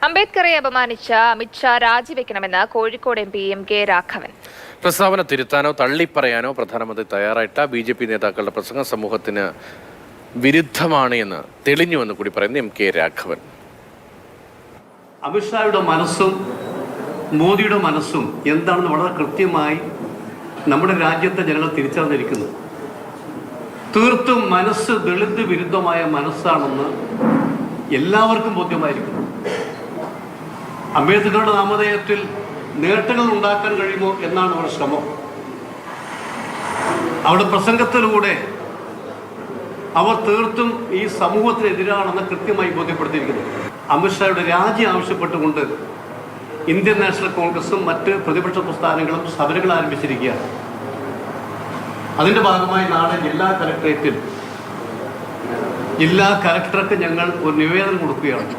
അംബേദ്കറെ അപമാനിച്ച Amit Shah രാജിവെക്കണമെന്ന് Kozhikode MP MK Raghavan. പ്രസ്താവന തിരുത്താനോ തള്ളിപ്പറയാനോ പ്രധാനമന്ത്രി തയ്യാറായിട്ട BJP നേതാക്കളുടെ പ്രസംഗം സമൂഹത്തിന് വിരുദ്ധമാണ് എന്ന് തെളിഞ്ഞുവെന്ന് കൂടി പറയുന്നു MK രാഘവൻ. അമിത്ഷായുടെ മനസ്സും മോദിയുടെ മനസ്സും എന്താണെന്ന് വളരെ കൃത്യമായി നമ്മുടെ രാജ്യത്തെ ജനങ്ങൾ തിരിച്ചറിഞ്ഞിരിക്കുന്നു. തീർത്തും മനസ്സ് ദളിത് വിരുദ്ധമായ മനസ്സാണെന്ന് എല്ലാവർക്കും ബോധ്യമായിരിക്കുന്നു. അംബേദ്കറുടെ നാമധേയത്തിൽ നേട്ടങ്ങൾ ഉണ്ടാക്കാൻ കഴിയുമോ എന്നാണ് അവരുടെ ശ്രമം. അവരുടെ പ്രസംഗത്തിലൂടെ അവർ തീർത്തും ഈ സമൂഹത്തിനെതിരാണെന്ന് കൃത്യമായി ബോധ്യപ്പെടുത്തിയിരിക്കുന്നു. അമിത്ഷായുടെ രാജി ആവശ്യപ്പെട്ടുകൊണ്ട് ഇന്ത്യൻ നാഷണൽ കോൺഗ്രസും മറ്റ് പ്രതിപക്ഷ പ്രസ്ഥാനങ്ങളും സമരങ്ങൾ ആരംഭിച്ചിരിക്കുകയാണ്. അതിൻ്റെ ഭാഗമായി നാളെ ജില്ലാ കലക്ടർക്ക് ഞങ്ങൾ ഒരു നിവേദനം കൊടുക്കുകയാണ്.